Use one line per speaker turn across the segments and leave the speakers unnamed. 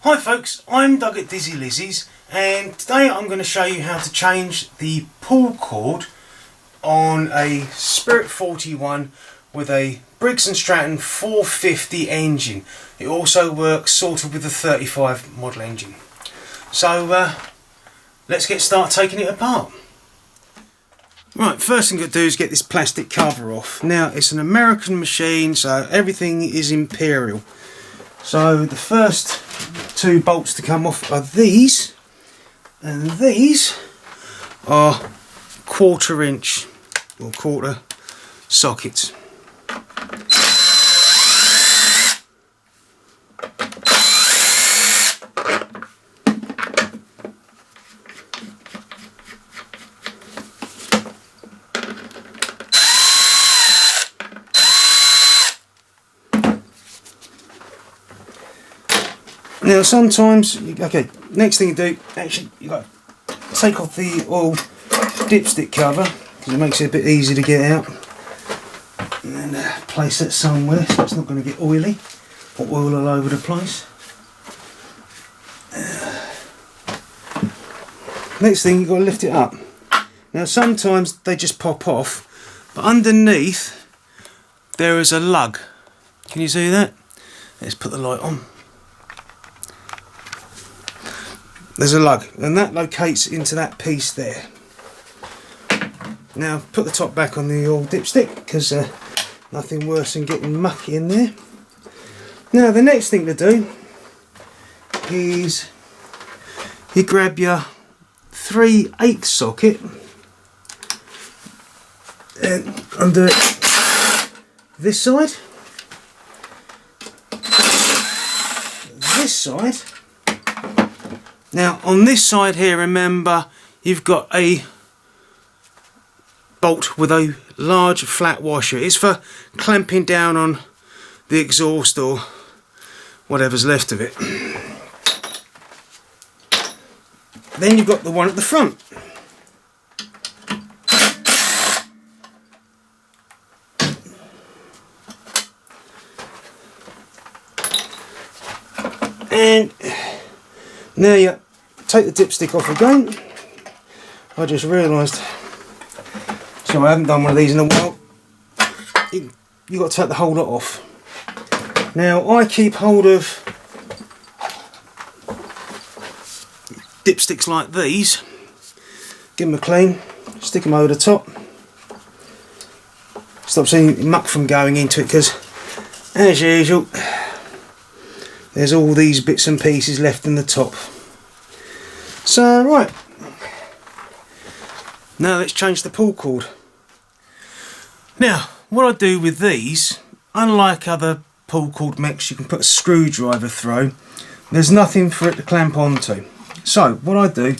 Hi folks, I'm Doug at Dizzy Lizzie's, and today I'm going to show you how to change the pull cord on a Spirit 41 with a Briggs & Stratton 450 engine. It also works sort of with the 35 model engine. So let's get started taking it apart. Right, first thing I've got to do is get this plastic cover off. Now it's an American machine, so everything is imperial. So the first two bolts to come off are these, and these are 1/4 inch or quarter sockets. Now sometimes, okay, next thing you do, actually you got to take off the oil dipstick cover because it makes it a bit easier to get out, and then place it somewhere so it's not going to get oily or oil all over the place. Next thing you've got to lift it up. Now sometimes they just pop off, but underneath there is a lug. Can you see that? Let's put the light on. There's a lug, and that locates into that piece there. Now put the top back on the old dipstick, because nothing worse than getting mucky in there. Now the next thing to do is you grab your 3/8 socket and undo it this side, this side. Now on this side here, remember, you've got a bolt with a large flat washer. It's for clamping down on the exhaust or whatever's left of it. Then you've got the one at the front. And now you take the dipstick off again. I just realised, so I haven't done one of these in a while. You've got to take the whole lot off. Now I keep hold of dipsticks like these, give them a clean, stick them over the top, stop any muck from going into it, because as usual there's all these bits and pieces left in the top. So right, now let's change the pull cord. Now what I do with these, unlike other pull cord mechs you can put a screwdriver through, there's nothing for it to clamp onto. So what I do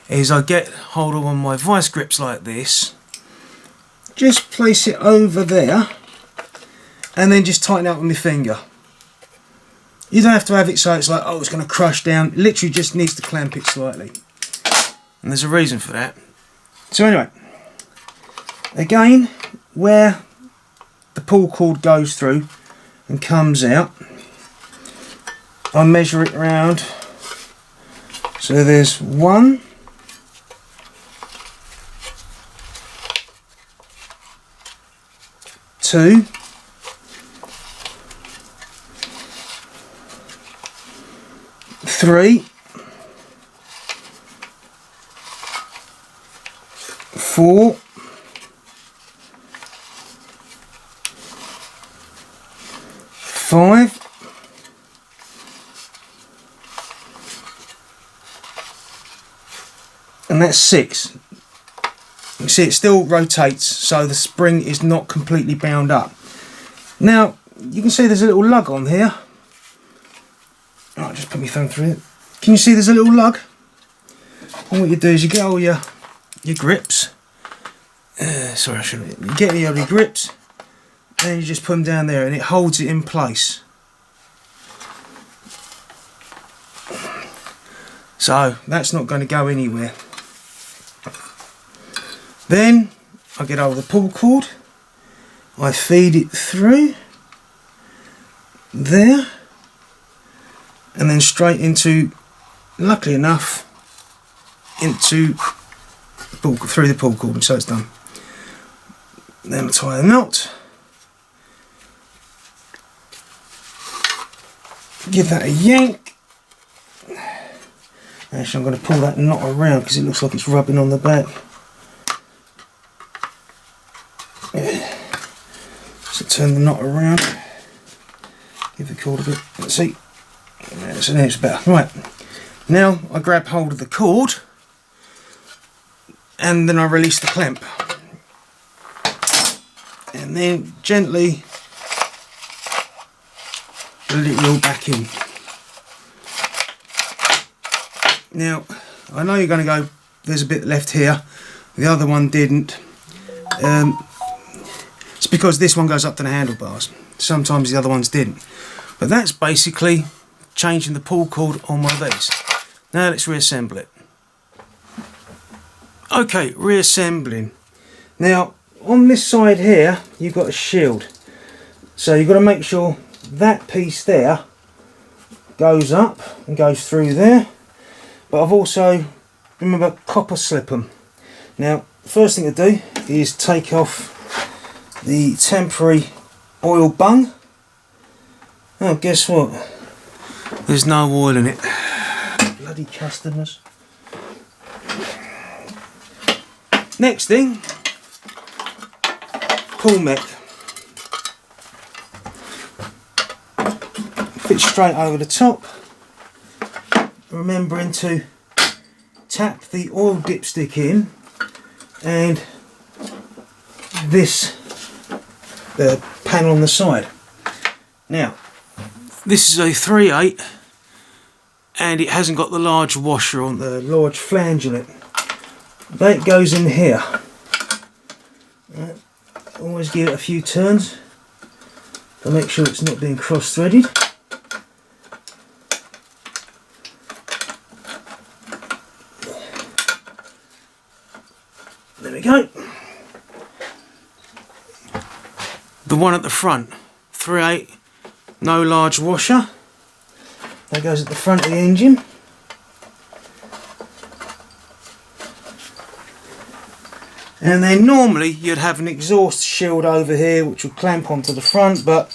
is I get hold of one of my vice grips like this, just place it over there, and then just tighten it up with my finger. You don't have to have it so it's like, oh, it's going to crush down. It literally just needs to clamp it slightly. And there's a reason for that. So anyway, again, where the pull cord goes through and comes out, I measure it round. So there's 1, 2, 3, 4, 5, and that's 6. You see it still rotates, so the spring is not completely bound up. Now you can see there's a little lug on here. I'll just put my thumb through it. Can you see there's a little lug? And what you do is you get all your grips. Sorry, I shouldn't. You get your grips, and you just put them down there, and it holds it in place. So that's not going to go anywhere. Then I get hold of the pull cord, I feed it through there, and and then straight into, luckily enough, into through the pull cord, so it's done. Then tie the knot, give that a yank. Actually, I'm going to pull that knot around because it looks like it's rubbing on the back. Yeah. So turn the knot around, give the cord a bit, let's see. Yeah, so now it's better. Right, now I grab hold of the cord and then I release the clamp. And then gently let it roll back in. Now, I know you're going to go, there's a bit left here, the other one didn't. It's because this one goes up to the handlebars. Sometimes the other ones didn't. But that's basically changing the pull cord on one of these. Now let's reassemble it. Okay, reassembling. Now, on this side here, you've got a shield. So you've got to make sure that piece there goes up and goes through there. But I've also, remember, copper slip them. Now, first thing to do is take off the temporary oil bung. Oh, guess what? There's no oil in it. Bloody customers. Next thing, pull mech. Fit straight over the top. Remembering to tap the oil dipstick in and this panel on the side. Now this is a 3/8 and it hasn't got the large washer on, the large flange on it. That goes in here. Always give it a few turns to make sure it's not being cross-threaded. There we go. The one at the front, 3/8, no large washer. That goes at the front of the engine. And then normally you'd have an exhaust shield over here which would clamp onto the front, but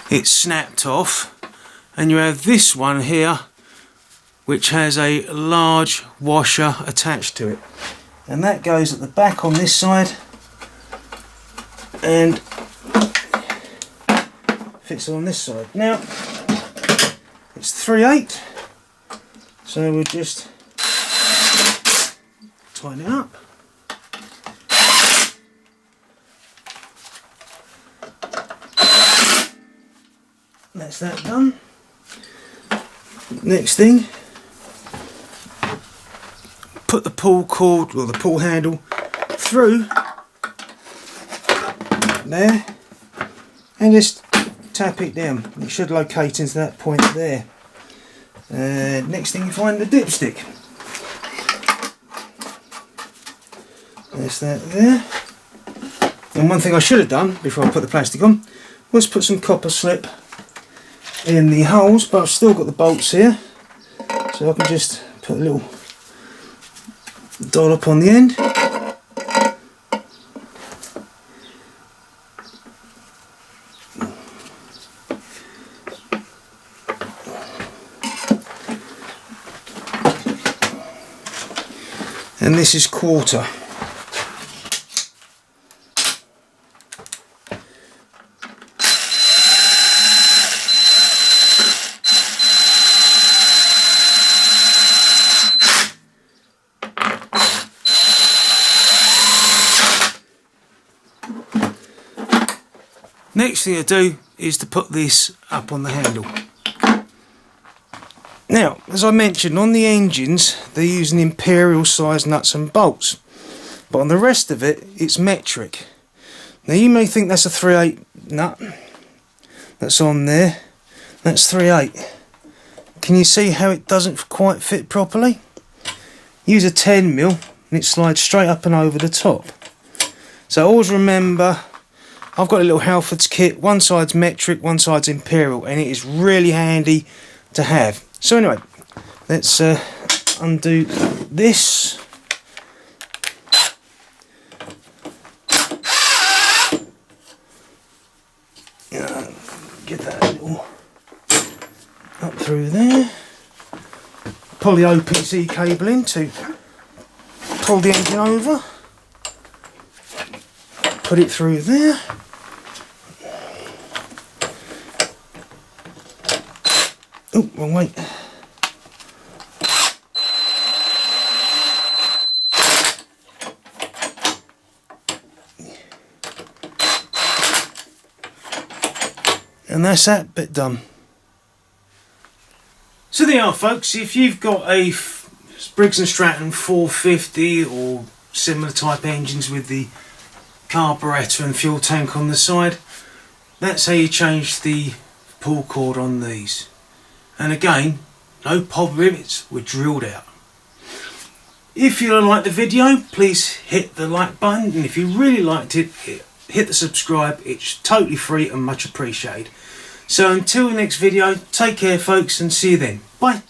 it's snapped off. And you have this one here which has a large washer attached to it. And that goes at the back on this side and fits on this side. Now it's 3/8, so we'll just tighten it up. That's that done. Next thing, put the pull cord or the pull handle through there and just tap it down. It should locate into that point there. Next thing, you find the dipstick. There's that there. And one thing I should have done before I put the plastic on was put some copper slip in the holes, but I've still got the bolts here, so I can just put a little dollop on the end. And this is 1/4. Next thing I do is to put this up on the handle. Now, as I mentioned, on the engines they're using imperial size nuts and bolts, but on the rest of it it's metric. Now you may think that's a 3/8 nut that's on there. That's 3/8. Can you see how it doesn't quite fit properly? Use a 10mm and it slides straight up and over the top. So always remember, I've got a little Halfords kit, one side's metric, one side's imperial, and it is really handy to have. So anyway, let's undo this. Get that little up through there. Pull the OPC cable in to pull the engine over. Put it through there. Oh, wrong way. And that's that bit done. So there you are, folks. If you've got a Briggs & Stratton 450 or similar type engines with the carburettor and fuel tank on the side, that's how you change the pull cord on these. And again, no pod rivets were drilled out. If you liked the video, please hit the like button, and if you really liked it, hit the subscribe. It's totally free and much appreciated. So until the next video, take care folks, and see you then. Bye.